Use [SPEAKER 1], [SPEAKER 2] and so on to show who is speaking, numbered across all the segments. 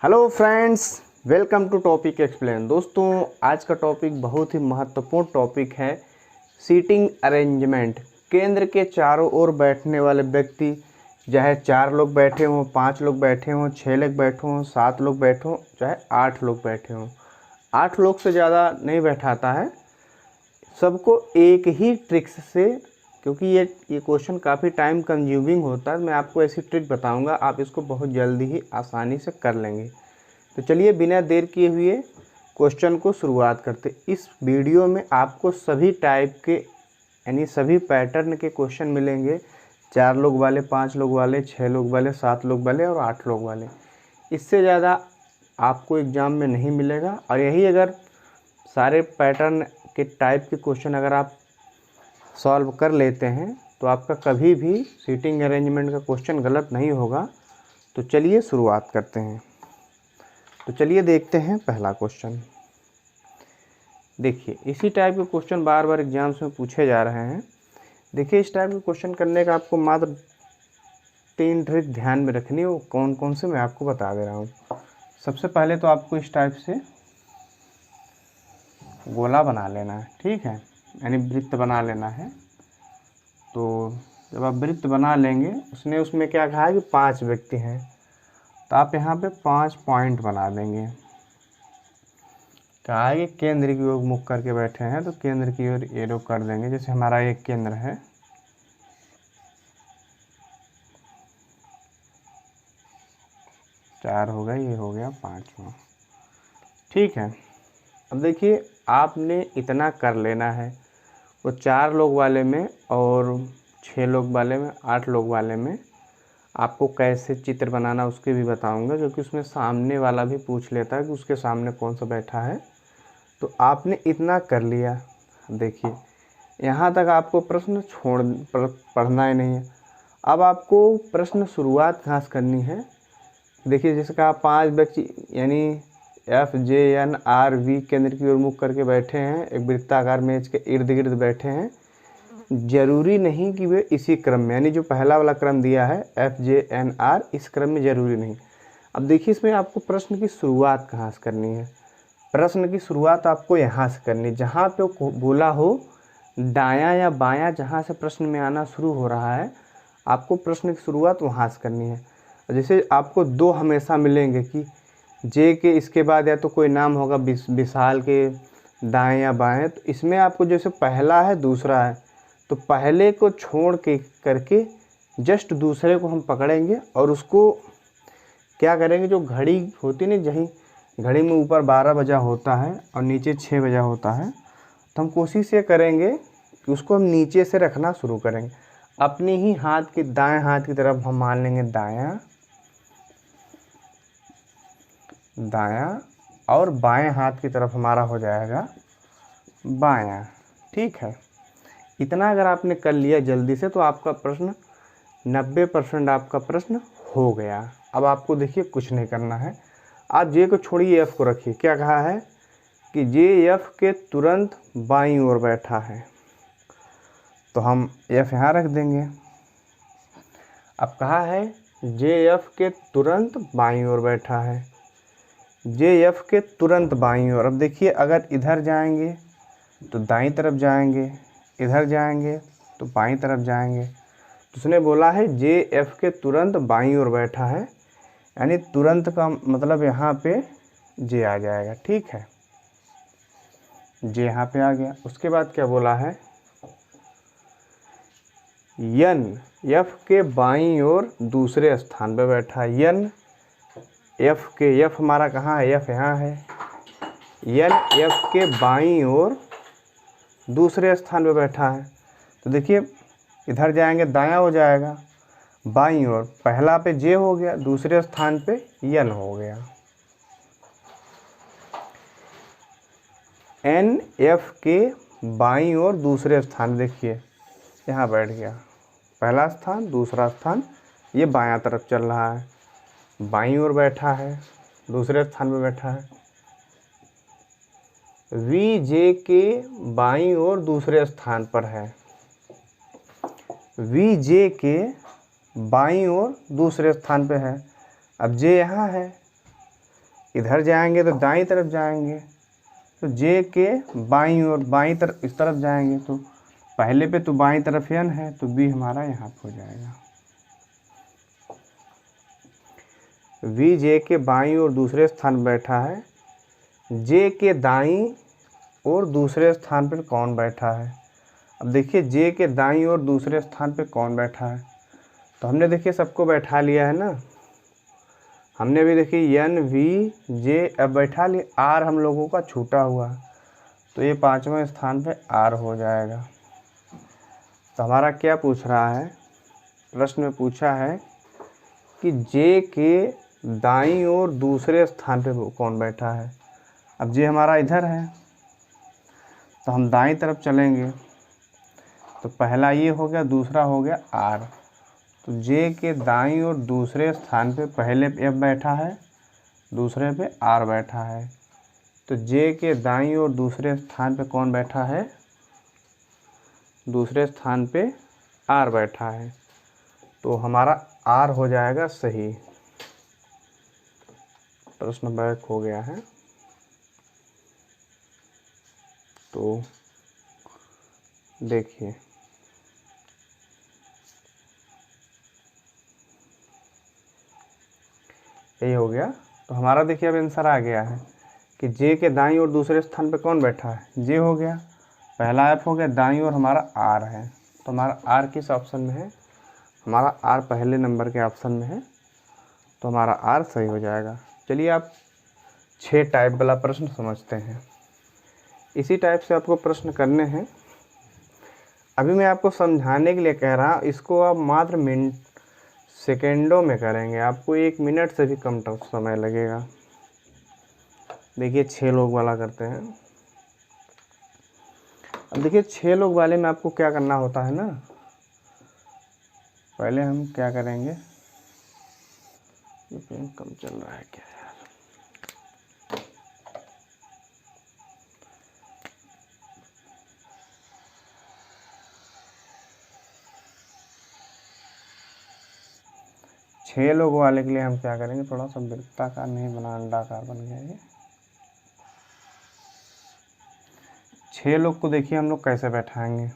[SPEAKER 1] Hello friends, welcome to topic explain. दोस्तों, आज का टॉपिक बहुत ही महत्वपूर्ण टॉपिक है, सीटिंग अरेंजमेंट। केंद्र के चारों ओर बैठने वाले व्यक्ति, चाहे 4 लोग बैठे हों, 5 लोग बैठे हों, 6 लोग बैठे हों, 7 लोग बैठे हों, चाहे 8 लोग बैठे हों, 8 लोग से ज़्यादा नहीं बैठाता है। सबको एक ही ट्रिक्स से, क्योंकि ये क्वेश्चन काफ़ी टाइम कंज्यूमिंग होता है, मैं आपको ऐसी ट्रिक बताऊंगा, आप इसको बहुत जल्दी ही आसानी से कर लेंगे। तो चलिए बिना देर किए हुए क्वेश्चन को शुरुआत करते। इस वीडियो में आपको सभी टाइप के यानी सभी पैटर्न के क्वेश्चन मिलेंगे, 4 लोग वाले, 5 लोग वाले, 6 लोग वाले, 7 लोग वाले और 8 लोग वाले। इससे ज़्यादा आपको एग्ज़ाम में नहीं मिलेगा। और यही अगर सारे पैटर्न के टाइप के क्वेश्चन अगर आप सॉल्व कर लेते हैं तो आपका कभी भी सीटिंग अरेंजमेंट का क्वेश्चन गलत नहीं होगा। तो चलिए शुरुआत करते हैं। तो चलिए देखते हैं पहला क्वेश्चन। देखिए, इसी टाइप के क्वेश्चन बार बार एग्जाम्स में पूछे जा रहे हैं। देखिए, इस टाइप के क्वेश्चन करने का आपको मात्र 3 ट्रिक ध्यान में रखनी है। वो कौन कौन से मैं आपको बता दे रहा हूँ। सबसे पहले तो आपको इस टाइप से गोला बना लेना है, ठीक है, यानी वृत्त बना लेना है। तो जब आप वृत्त बना लेंगे, उसमें क्या कहा है कि 5 व्यक्ति हैं, तो आप यहाँ पे 5 पॉइंट बना देंगे। कहा है कि केंद्र की ओर मुख करके बैठे हैं, तो केंद्र की ओर एरो कर देंगे। जैसे हमारा एक केंद्र है, चार हो गया, ये हो गया 5वां, ठीक है। अब देखिए, आपने इतना कर लेना है। वो 4 लोग वाले में और 6 लोग वाले में, 8 लोग वाले में आपको कैसे चित्र बनाना उसके भी बताऊंगा, क्योंकि उसमें सामने वाला भी पूछ लेता है कि उसके सामने कौन सा बैठा है। तो आपने इतना कर लिया। देखिए, यहाँ तक आपको प्रश्न पढ़ना ही नहीं है। अब आपको प्रश्न शुरुआत कहाँ से करनी है। देखिए, जैसे कहा 5 व्यक्ति यानी FJNRV केंद्र की ओर मुख करके बैठे हैं, एक वृत्ताकार मेज के इर्द गिर्द बैठे हैं। जरूरी नहीं कि वे इसी क्रम में, यानी जो पहला वाला क्रम दिया है FJNR, इस क्रम में जरूरी नहीं। अब देखिए, इसमें आपको प्रश्न की शुरुआत कहाँ से करनी है। प्रश्न की शुरुआत आपको यहाँ से करनी, जहाँ पे बोला हो दायां या बायां, जहाँ से प्रश्न में आना शुरू हो रहा है, आपको प्रश्न की शुरुआत वहाँ से करनी है। जैसे आपको 2 हमेशा मिलेंगे कि जे के इसके बाद या तो कोई नाम होगा विशाल के दाएं या बाएं, तो इसमें आपको जैसे पहला है दूसरा है, तो पहले को छोड़ के करके जस्ट दूसरे को हम पकड़ेंगे और उसको क्या करेंगे, जो घड़ी होती नहीं, जहीं घड़ी में ऊपर 12 बजा होता है और नीचे 6 बजा होता है, तो हम कोशिश ये करेंगे कि उसको हम नीचे से रखना शुरू करेंगे। अपने ही हाथ की दाएं हाथ की तरफ हम मान लेंगे दायां दायां, और बाएं हाथ की तरफ हमारा हो जाएगा बायां, ठीक है। इतना अगर आपने कर लिया जल्दी से, तो आपका प्रश्न 90% आपका प्रश्न हो गया। अब आपको देखिए कुछ नहीं करना है। आप जे को छोड़िए, एफ को रखिए। क्या कहा है कि जे एफ के तुरंत बाईं ओर बैठा है, तो हम एफ यहाँ रख देंगे। अब कहा है जे एफ के तुरंत बाईं ओर बैठा है, जे एफ के तुरंत बाईं ओर। अब देखिए, अगर इधर जाएंगे तो दाईं तरफ जाएंगे, इधर जाएंगे तो बाईं तरफ जाएंगे। तो उसने बोला है जे एफ के तुरंत बाईं ओर बैठा है, यानी तुरंत का मतलब यहाँ पे जे आ जाएगा, ठीक है। जे यहाँ पे आ गया। उसके बाद क्या बोला है, यन एफ के बाईं ओर दूसरे स्थान पे बैठा है। यन एफ के, एफ हमारा कहाँ है, एफ यहाँ है। यन एफ के बाईं ओर दूसरे स्थान पे बैठा है। तो देखिए, इधर जाएंगे दायां हो जाएगा, बाईं ओर पहला पे जे हो गया, दूसरे स्थान पे यन हो गया। एन एफ के बाईं ओर दूसरे स्थान, देखिए यहाँ बैठ गया, पहला स्थान दूसरा स्थान, ये बायां तरफ चल रहा है, बाईं ओर बैठा है, दूसरे स्थान पे बैठा है। वी जे के बाईं ओर दूसरे स्थान पर है, वी जे के बाईं ओर दूसरे स्थान पे है। अब जे यहाँ है, इधर जाएंगे तो दाईं तरफ जाएंगे, तो जे के बाईं और बाईं तरफ इस तरफ जाएंगे, तो पहले पे तो बाईं तरफ n है, तो b हमारा यहाँ पे हो जाएगा। v जे के बाईं और दूसरे स्थान पर बैठा है, जे के दाईं और दूसरे स्थान पर कौन बैठा है। अब देखिए जे के दाईं और दूसरे स्थान पे कौन बैठा है, तो हमने देखिए सबको बैठा लिया है ना, हमने भी देखिए एन वी जे अब बैठा लिया, आर हम लोगों का छूटा हुआ, तो ये 5वें स्थान पे आर हो जाएगा। तो हमारा क्या पूछ रहा है, प्रश्न में पूछा है कि जे के दाईं और दूसरे स्थान पे कौन बैठा है। अब जे हमारा इधर है, तो हम दाईं तरफ चलेंगे, तो पहला ये हो गया, दूसरा हो गया आर, तो जे के दाईं और दूसरे स्थान पे पहले पे एफ बैठा है, दूसरे पे आर बैठा है, तो जे के दाईं और दूसरे स्थान पे कौन बैठा है, दूसरे स्थान पे आर बैठा है, तो हमारा आर हो जाएगा सही। प्रश्न बैक हो गया है, तो देखिए यही हो गया। तो हमारा देखिए अब आंसर आ गया है कि जे के दाईं और दूसरे स्थान पे कौन बैठा है, जे हो गया, पहला एफ हो गया, दाईं और हमारा आर है, तो हमारा आर किस ऑप्शन में है, हमारा आर पहले नंबर के ऑप्शन में है, तो हमारा आर सही हो जाएगा। चलिए आप 6 टाइप वाला प्रश्न समझते हैं। इसी टाइप से आपको प्रश्न करने हैं। अभी मैं आपको समझाने के लिए कह रहा हूँ, इसको आप मात्र सेकेंडों में करेंगे, आपको 1 मिनट से भी कम समय लगेगा। देखिए 6 लोग वाला करते हैं। अब देखिए 6 लोग वाले में आपको क्या करना होता है ना, पहले हम क्या करेंगे, ये पेन कम चल रहा है क्या यार, छह लोग वाले के लिए हम क्या करेंगे, थोड़ा सा वृत्ताकार नहीं बना, अंडाकार बन गया ये। 6 लोग को देखिए हम लोग कैसे बैठाएंगे,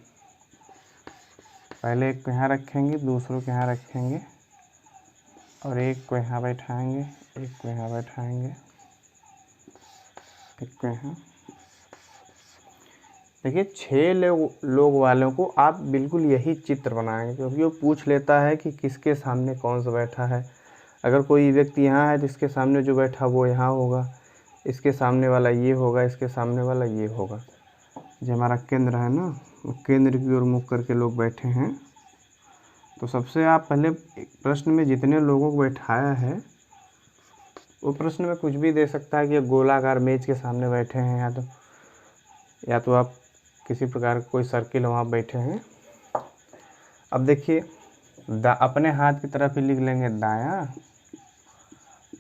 [SPEAKER 1] पहले एक को यहाँ रखेंगे, दूसरों को यहाँ रखेंगे, और एक को यहाँ बैठाएंगे, एक को यहाँ बैठाएंगे, एक को यहाँ। देखिए 6 लोग वालों को आप बिल्कुल यही चित्र बनाएंगे, क्योंकि वो पूछ लेता है कि किसके सामने कौन सा बैठा है। अगर कोई व्यक्ति यहाँ है तो इसके सामने जो बैठा वो यहाँ होगा, इसके सामने वाला ये होगा, इसके सामने वाला ये होगा। जो हमारा केंद्र है ना, वो केंद्र की ओर मुख करके लोग बैठे हैं। तो सबसे आप पहले प्रश्न में जितने लोगों को बैठाया है, वो प्रश्न में कुछ भी दे सकता है कि गोलाकार मेज के सामने बैठे हैं, या तो आप किसी प्रकार का कोई सर्किल वहाँ बैठे हैं। अब देखिए अपने हाथ की तरफ ही लिख लेंगे दायां,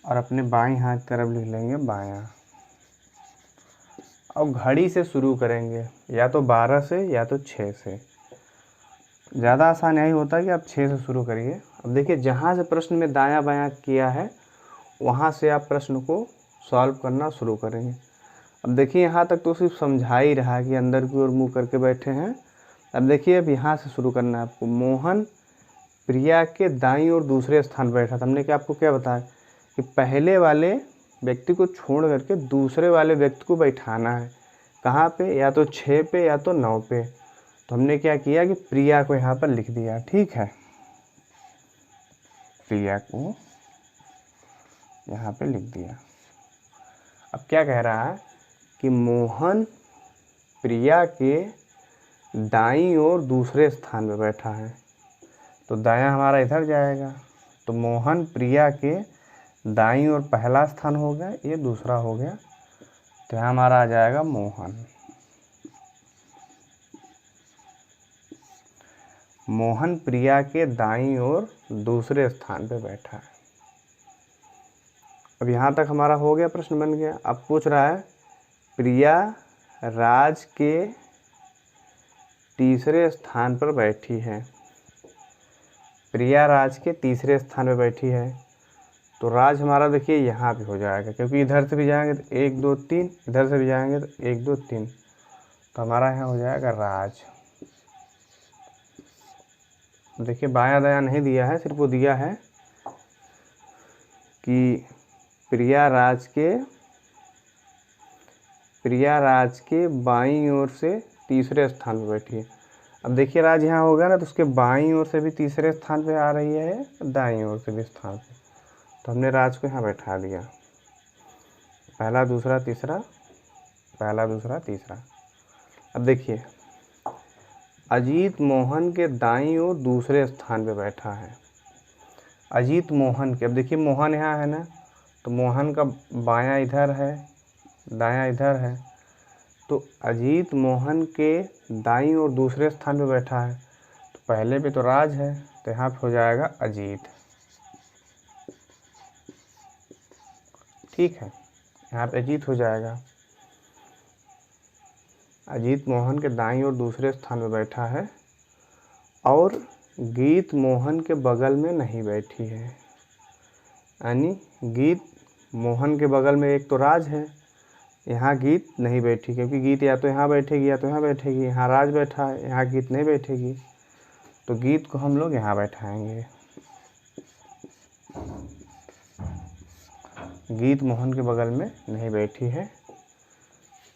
[SPEAKER 1] और अपने बाएं हाथ की तरफ लिख लेंगे बायां, और घड़ी से शुरू करेंगे, या तो 12 से या तो 6 से। ज़्यादा आसान यही होता है कि आप 6 से शुरू करिए। अब देखिए जहाँ से प्रश्न में दायां बायां किया है, वहाँ से आप प्रश्न को सॉल्व करना शुरू करेंगे। अब देखिए यहाँ तक तो सिर्फ समझा ही रहा है कि अंदर की ओर मुँह करके बैठे हैं। अब देखिए अब यहाँ से शुरू करना है आपको। मोहन प्रिया के दाईं और दूसरे स्थान पर बैठा था। हमने क्या आपको क्या बताया कि पहले वाले व्यक्ति को छोड़ करके दूसरे वाले व्यक्ति को बैठाना है। कहाँ पे, या तो 6 पे या तो 9 पे। तो हमने क्या किया कि प्रिया को यहाँ पर लिख दिया, ठीक है, प्रिया को यहाँ पे लिख दिया। अब क्या कह रहा है कि मोहन प्रिया के दाईं और दूसरे स्थान पे बैठा है, तो दायां हमारा इधर जाएगा, तो मोहन प्रिया के दाईं और पहला स्थान हो गया, ये दूसरा हो गया, तो यहाँ हमारा आ जाएगा मोहन। मोहन प्रिया के दाईं और दूसरे स्थान पे बैठा है। अब यहाँ तक हमारा हो गया, प्रश्न बन गया। अब पूछ रहा है प्रिया राज के तीसरे स्थान पर बैठी है। प्रिया राज के तीसरे स्थान पर बैठी है, तो राज हमारा देखिए यहाँ पे हो जाएगा, क्योंकि इधर से भी जाएंगे तो 1 2 3, इधर से भी जाएंगे तो 1 2 3, तो हमारा यहाँ हो जाएगा राज। देखिए बायां दायां नहीं दिया है, सिर्फ वो दिया है कि प्रिया राज के बाईं ओर से तीसरे स्थान पर बैठी है। अब देखिए राज यहाँ होगा ना, तो उसके बाईं ओर से भी तीसरे स्थान पे आ रही है, दाईं ओर से भी स्थान पे, तो हमने राज को यहाँ बैठा दिया। पहला दूसरा तीसरा, पहला दूसरा तीसरा। अब देखिए अजीत मोहन के दाईं ओर दूसरे स्थान पे बैठा है। अजीत मोहन के, अब देखिए मोहन यहाँ है ना, तो मोहन का बायां इधर है, दायां इधर है, तो अजीत मोहन के दाईं ओर दूसरे स्थान पे बैठा है, तो पहले पे तो राज है, तो यहाँ पे हो जाएगा अजीत। ठीक है, यहाँ पे अजीत हो जाएगा। अजीत मोहन के दाईं ओर दूसरे स्थान पे बैठा है और गीत मोहन के बगल में नहीं बैठी है, यानी गीत मोहन के बगल में एक तो राज है, यहाँ गीत नहीं बैठी, क्योंकि गीत या तो यहाँ बैठेगी या तो यहाँ बैठेगी। यहाँ राज बैठा है, यहाँ गीत नहीं बैठेगी, तो गीत को हम लोग यहाँ बैठाएंगे। गीत मोहन के बगल में नहीं बैठी है।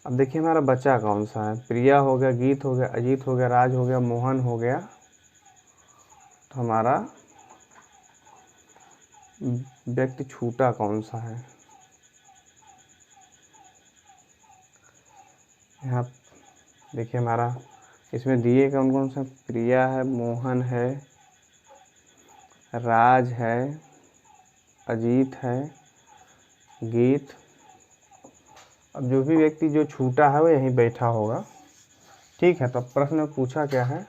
[SPEAKER 1] अब देखिए हमारा बचा कौन सा है, प्रिया हो गया, गीत हो गया, अजीत हो गया, राज हो गया, मोहन हो गया, तो हमारा व्यक्ति छूटा कौन सा है। यहाँ देखिए हमारा इसमें दिए कौन कौन सा, प्रिया है, मोहन है, राज है, अजीत है, गीत। अब जो भी व्यक्ति जो छूटा है वो यहीं बैठा होगा। ठीक है, तो प्रश्न में पूछा क्या है,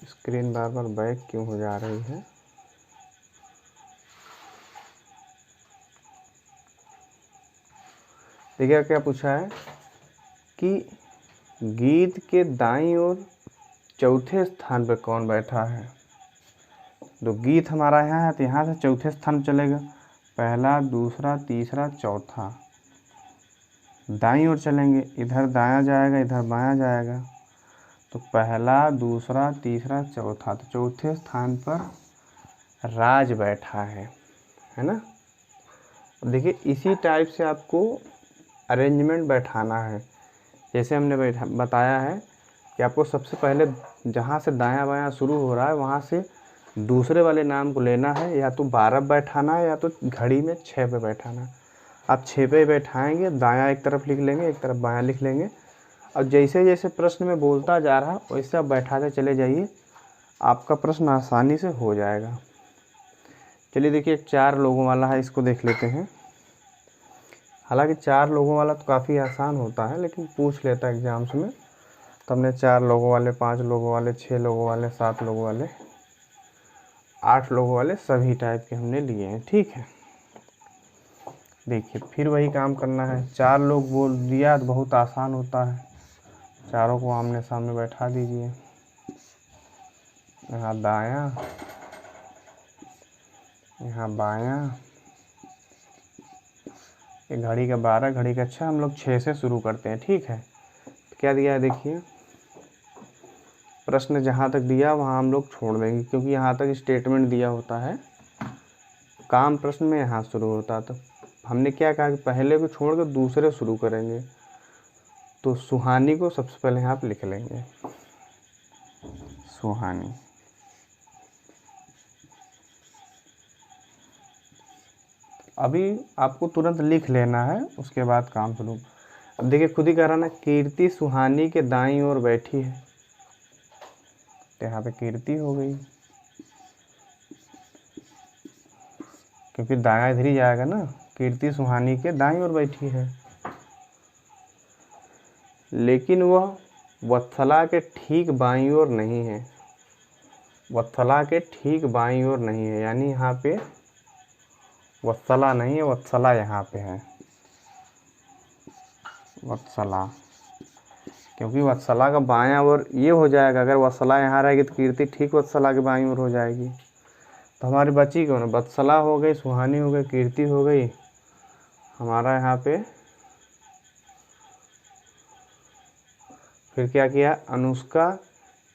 [SPEAKER 1] स्क्रीन बार बार बैक क्यों हो जा रही है। देखिए क्या पूछा है कि गीत के दाईं ओर चौथे स्थान पर कौन बैठा है। तो गीत हमारा यहाँ है, तो यहाँ से चौथे स्थान चलेगा, पहला दूसरा तीसरा चौथा। दाईं ओर चलेंगे, इधर दायां जाएगा, इधर बायां जाएगा, तो पहला दूसरा तीसरा चौथा, तो चौथे स्थान पर राज बैठा है ना। अब देखिए इसी टाइप से आपको अरेंजमेंट बैठाना है। जैसे हमने बताया है कि आपको सबसे पहले जहाँ से दायां बायां शुरू हो रहा है वहाँ से दूसरे वाले नाम को लेना है, या तो 12 बैठाना है या तो घड़ी में 6 पे बैठाना है। आप 6 पे बैठाएंगे, दायां एक तरफ लिख लेंगे, एक तरफ बायां लिख लेंगे, और जैसे जैसे प्रश्न में बोलता जा रहा वैसे आप बैठाते चले जाइए, आपका प्रश्न आसानी से हो जाएगा। चलिए देखिए 4 लोगों वाला है, इसको देख लेते हैं। हालांकि 4 लोगों वाला तो काफ़ी आसान होता है, लेकिन पूछ लेता है एग्जाम्स में, तो हमने 4 लोगों वाले, 5 लोगों वाले, 6 लोगों वाले, 7 लोगों वाले, 8 लोगों वाले सभी टाइप के हमने लिए हैं। ठीक है, देखिए फिर वही काम करना है। 4 लोग बोल दिया तो बहुत आसान होता है, चारों को आमने सामने बैठा दीजिए। यहाँ दायां, यहाँ बायां, ये घड़ी का 12, घड़ी का 6, हम लोग 6 से शुरू करते हैं। ठीक है, तो क्या दिया है देखिए, प्रश्न जहाँ तक दिया वहाँ हम लोग छोड़ देंगे, क्योंकि यहाँ तक स्टेटमेंट दिया होता है, काम प्रश्न में यहाँ शुरू होता है। तो हमने क्या कहा कि पहले को छोड़ कर दूसरे शुरू करेंगे, तो सुहानी को सबसे पहले यहाँ पे लिख लेंगे, सुहानी। अभी आपको तुरंत लिख लेना है, उसके बाद काम शुरू। अब देखिए खुद ही कह रहा ना, कीर्ति सुहानी के दाईं ओर बैठी है, तो यहाँ पे कीर्ति हो गई, क्योंकि दायां इधर ही जाएगा ना। कीर्ति सुहानी के दाईं ओर बैठी है, लेकिन वह वत्सला के ठीक बाईं ओर नहीं है, वत्सला के ठीक बाईं ओर नहीं है, यानी यहाँ पे वत्सला नहीं है, वत्सला यहाँ पे है, वत्सला, क्योंकि वत्सला का बायां ओर ये हो जाएगा। अगर वत्सला यहाँ रहेगी तो कीर्ति ठीक वत्सला के बाईं ओर हो जाएगी, तो हमारी बची कौन है? वत्सला हो गई, सुहानी हो गई, कीर्ति हो गई, हमारा यहाँ पे फिर क्या किया? अनुष्का,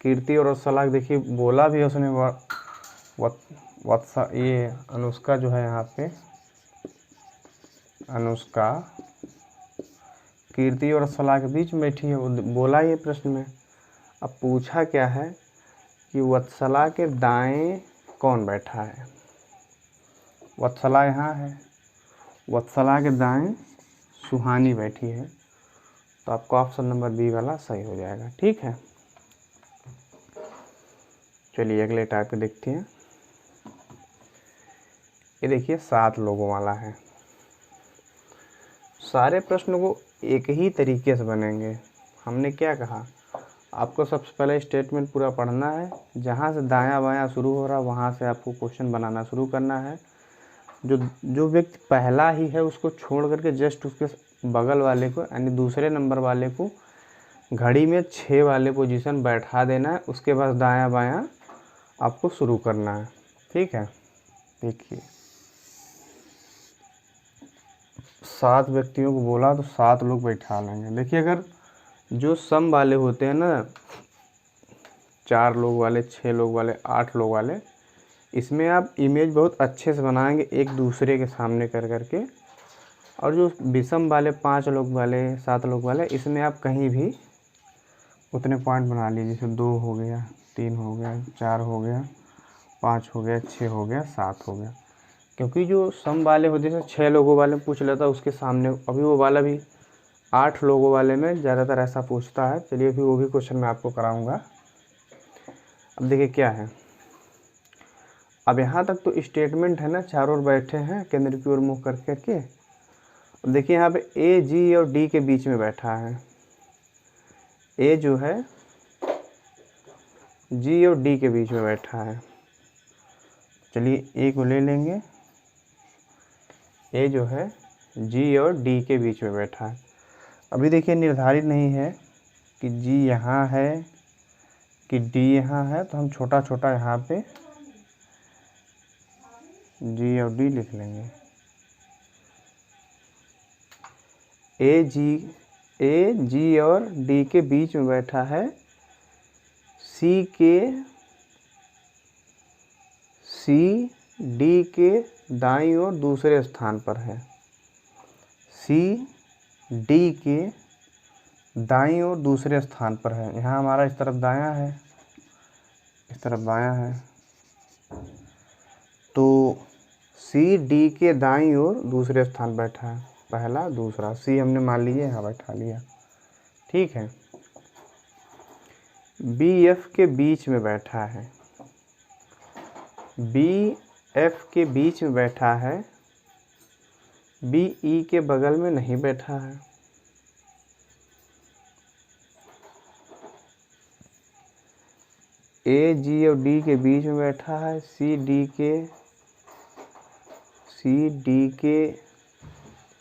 [SPEAKER 1] कीर्ति और वत्सला। देखिए बोला भी है उसने ये अनुष्का जो है यहाँ पे, अनुष्का कीर्ति और वत्सला के बीच में बैठी है, वो बोला ये प्रश्न में। अब पूछा क्या है कि वत्सला के दाएं कौन बैठा है? वत्सला यहाँ है, वत्सला के दाएं सुहानी बैठी है, तो आपको ऑप्शन नंबर बी वाला सही हो जाएगा। ठीक है, चलिए अगले टाइप के देखते हैं। ये देखिए 7 लोगों वाला है। सारे प्रश्नों को एक ही तरीके से बनेंगे। हमने क्या कहा? आपको सबसे पहले स्टेटमेंट पूरा पढ़ना है, जहाँ से दायां बायां शुरू हो रहा है वहाँ से आपको क्वेश्चन बनाना शुरू करना है। जो व्यक्ति पहला ही है उसको छोड़ करके जस्ट उसके बगल वाले को यानी दूसरे नंबर वाले को घड़ी में 6 वाले पोजीशन बैठा देना है, उसके बाद दायां बायां आपको शुरू करना है। ठीक है, देखिए 7 व्यक्तियों को बोला तो 7 लोग बैठा लेंगे। देखिए अगर जो सम वाले होते हैं ना, 4 लोग वाले, 6 लोग वाले, 8 लोग वाले, इसमें आप इमेज बहुत अच्छे से बनाएंगे एक दूसरे के सामने कर करके। और जो विषम वाले 5 लोग वाले, 7 लोग वाले, इसमें आप कहीं भी उतने पॉइंट बना लीजिए, जैसे 2 हो गया, 3 हो गया, 4 हो गया, 5 हो गया, 6 हो गया, 7 हो गया। क्योंकि जो सम वाले होते हैं 6 लोगों वाले पूछ लेता है उसके सामने, अभी वो वाला भी 8 लोगों वाले में ज़्यादातर ऐसा पूछता है। चलिए फिर वो भी क्वेश्चन मैं आपको कराऊंगा। अब देखिए क्या है, अब यहाँ तक तो स्टेटमेंट है ना, चारों ओर बैठे हैं केंद्र की ओर मुँह कर करके। अब देखिए यहाँ पे ए, जी और डी के बीच में बैठा है। ए जो है जी और डी के बीच में बैठा है। चलिए ए को ले लेंगे, ए जो है जी और डी के बीच में बैठा है। अभी देखिए निर्धारित नहीं है कि जी यहाँ है कि डी यहाँ है, तो हम छोटा छोटा यहाँ पे जी और डी लिख लेंगे। ए जी और डी के बीच में बैठा है, सी डी के दाईं ओर दूसरे स्थान पर है। सी डी के दाईं ओर दूसरे स्थान पर है। यहाँ हमारा इस तरफ दायां है, इस तरफ बायां है, तो सी डी के दाईं ओर दूसरे स्थान बैठा है, पहला दूसरा। सी हमने मान लीजिए यहाँ बैठा लिया। ठीक है, बी एफ के बीच में बैठा है, बी एफ के बीच में बैठा है, बी ई के बगल में नहीं बैठा है। ए जी और डी के बीच में बैठा है, सी डी के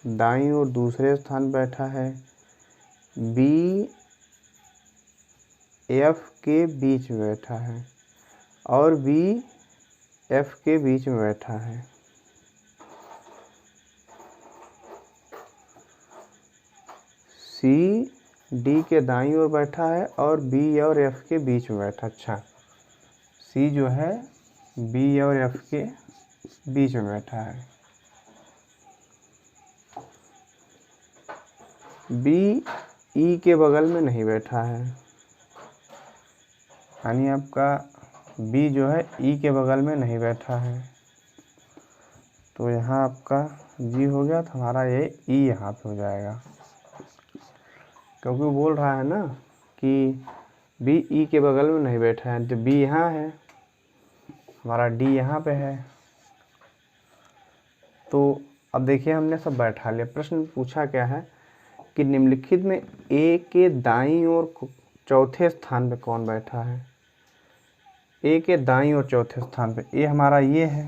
[SPEAKER 1] दाईं ओर दूसरे स्थान बैठा है, बी एफ के बीच में बैठा है और बी एफ के बीच में बैठा है। सी डी के दाईं ओर बैठा है और बी और एफ के बीच में बैठा। अच्छा, सी जो है बी और एफ के बीच में बैठा है, बी ई के बगल में नहीं बैठा है, यानी आपका बी जो है ई के बगल में नहीं बैठा है। तो यहाँ आपका जी हो गया, तो हमारा ये ई यहाँ पे हो जाएगा, क्योंकि वो बोल रहा है ना कि बी ई के बगल में नहीं बैठा है। तो बी यहाँ है, हमारा डी यहाँ पे है। तो अब देखिए हमने सब बैठा लिया। प्रश्न पूछा क्या है कि निम्नलिखित में ए के दाईं ओर चौथे स्थान पे कौन बैठा है? ए के दाईं ओर चौथे स्थान पे ए हमारा ये है,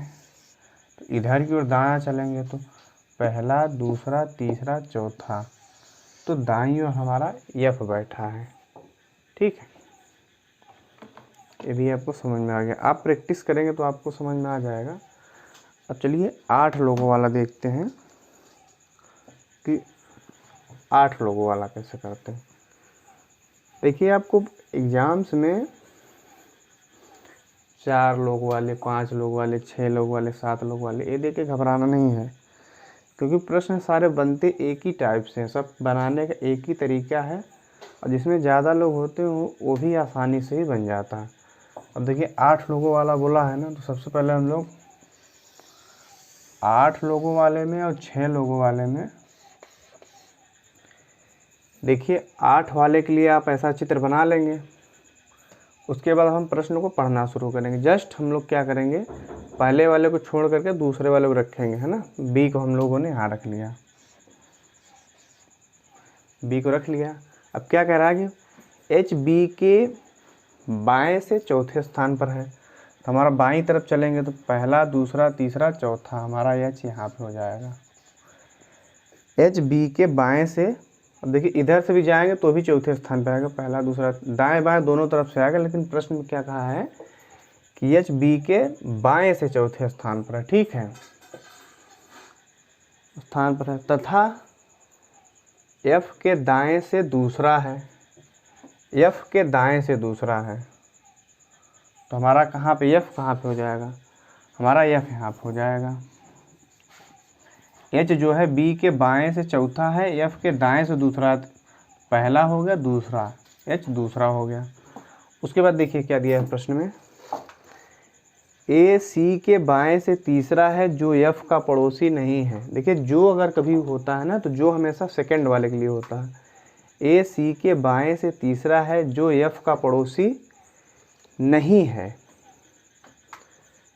[SPEAKER 1] तो इधर की ओर दायां चलेंगे तो पहला, दूसरा, तीसरा, चौथा, तो दाईं ओर हमारा एफ बैठा है। ठीक है, ये भी आपको समझ में आ गया। आप प्रैक्टिस करेंगे तो आपको समझ में आ जाएगा। अब चलिए 8 लोगों वाला देखते हैं कि 8 लोगों वाला कैसे करते हैं। देखिए आपको एग्ज़ाम्स में 4 लोग वाले, 5 लोग वाले, 6 लोग वाले, 7 लोग वाले ये देख के घबराना नहीं है, क्योंकि प्रश्न सारे बनते एक ही टाइप से हैं, सब बनाने का एक ही तरीका है, और जिसमें ज़्यादा लोग होते हो वो भी आसानी से ही बन जाता है। अब देखिए 8 लोगों वाला बोला है ना, तो सबसे पहले हम लोग 8 लोगों वाले में और 6 लोगों वाले में, देखिए 8 वाले के लिए आप ऐसा चित्र बना लेंगे। उसके बाद हम प्रश्न को पढ़ना शुरू करेंगे। जस्ट हम लोग क्या करेंगे, पहले वाले को छोड़ करके दूसरे वाले को रखेंगे, है ना। बी को हम लोगों ने यहाँ रख लिया, बी को रख लिया। अब क्या कह रहा है कि एच बी के बाएं से चौथे स्थान पर है, तो हमारा बाईं तरफ चलेंगे तो पहला, दूसरा, तीसरा, चौथा, हमारा एच यहाँ पे हो जाएगा। एच बी के बाएं से, अब देखिए इधर से भी जाएंगे तो भी चौथे स्थान पर आएगा, पहला, दूसरा, दाएं बाएं दोनों तरफ से आएगा, लेकिन प्रश्न में क्या कहा है कि एच बी के बाएं से चौथे स्थान पर है, ठीक है, स्थान पर है, तथा एफ के दाएं से दूसरा है, एफ के दाएं से दूसरा है, तो हमारा कहाँ पे एफ कहाँ पे हो जाएगा, हमारा एफ यहाँ पे हो जाएगा। एच जो है बी के बाएं से चौथा है, एफ के दाएं से दूसरा, पहला हो गया, दूसरा, एच दूसरा हो गया। उसके बाद देखिए क्या दिया है प्रश्न में, ए सी के बाएं से तीसरा है जो एफ का पड़ोसी नहीं है। देखिए जो अगर कभी होता है ना, तो जो हमेशा सेकंड वाले के लिए होता है। ए सी के बाएं से तीसरा है जो एफ का पड़ोसी नहीं है,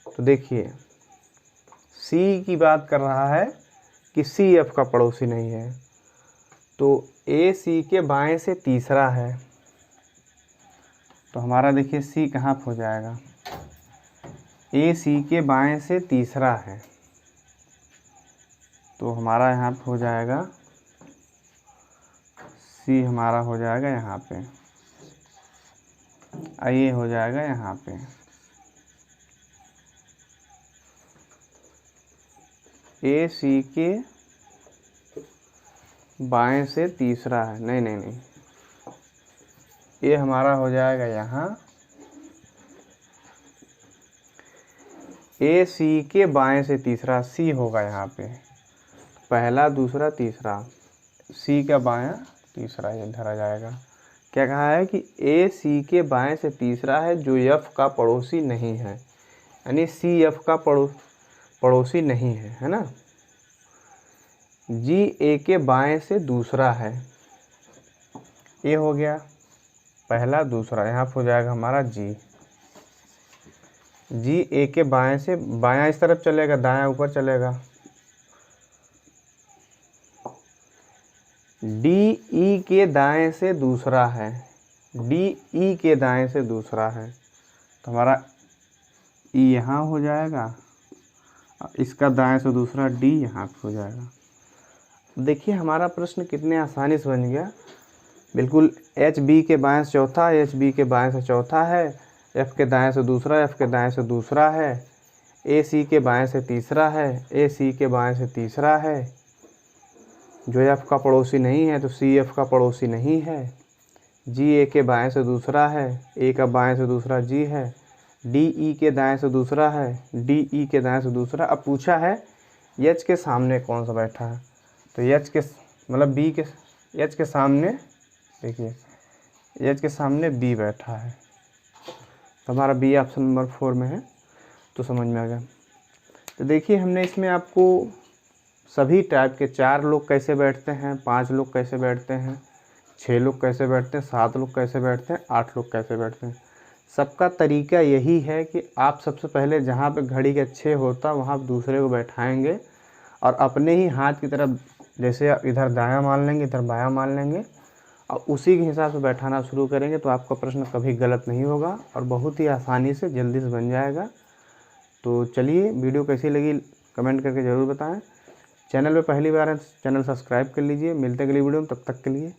[SPEAKER 1] तो देखिए सी की बात कर रहा है कि सी एफ का पड़ोसी नहीं है, तो ए सी के बाएं से तीसरा है, तो हमारा देखिए सी कहाँ पे हो जाएगा, ए सी के बाएं से तीसरा है, तो हमारा यहाँ पे हो जाएगा सी, हमारा हो जाएगा यहाँ पे, ये हो जाएगा यहाँ पे। ए सी के बाएं से तीसरा है, नहीं नहीं नहीं, ये हमारा हो जाएगा यहाँ, ए सी के बाएं से तीसरा, सी होगा यहाँ पे, पहला, दूसरा, तीसरा, सी का बायां तीसरा, ये धरा जाएगा। क्या कहा है कि ए सी के बाएं से तीसरा है जो एफ का पड़ोसी नहीं है, यानी सी एफ का पड़ोसी नहीं है ना। जी ए के बाएं से दूसरा है, ए हो गया पहला, दूसरा, यहाँ पे हो जाएगा हमारा जी। जी ए के बाएं से, बायां इस तरफ चलेगा, दायां ऊपर चलेगा। डी ई के दाएं से दूसरा है, डी ई के दाएं से दूसरा है, तो हमारा ई यहाँ हो जाएगा, इसका दाएं से दूसरा डी यहाँ पे हो जाएगा। देखिए हमारा प्रश्न कितने आसानी से बन गया, बिल्कुल। एच बी के बाएं से चौथा, एच बी के बाएं से चौथा है, एफ के दाएं से दूसरा, एफ के दाएं से दूसरा है, ए सी के बाएं से तीसरा है, ए सी के बाएं से तीसरा है, जो एफ का पड़ोसी नहीं है, तो सी एफ का पड़ोसी नहीं है। जी ए के बाएं से दूसरा है, ए का बाएं से दूसरा जी है, डी ई के दाएं से दूसरा है, डी ई के दाएं से दूसरा। अब पूछा है एच के सामने कौन सा बैठा है, तो एच के मतलब बी के, एच के सामने, देखिए एच के सामने बी बैठा है, तो हमारा बी ऑप्शन नंबर 4 में है, तो समझ में आ गया। तो देखिए हमने इसमें आपको सभी टाइप के 4 लोग कैसे बैठते हैं, 5 लोग कैसे बैठते हैं, 6 लोग कैसे बैठते हैं, 7 लोग कैसे बैठते हैं, 8 लोग कैसे बैठते हैं, सबका तरीका यही है कि आप सबसे पहले जहाँ पे घड़ी के 6 होता वहाँ दूसरे को बैठाएंगे और अपने ही हाथ की तरफ, जैसे इधर दायां मान लेंगे, इधर बायां मान लेंगे, और उसी के हिसाब से बैठाना शुरू करेंगे, तो आपका प्रश्न कभी गलत नहीं होगा और बहुत ही आसानी से जल्दी से बन जाएगा। तो चलिए, वीडियो कैसी लगी कमेंट करके ज़रूर बताएं। चैनल पे पहली बार है, चैनल सब्सक्राइब कर लीजिए। मिलते हैं अगली वीडियो में, तब तक के लिए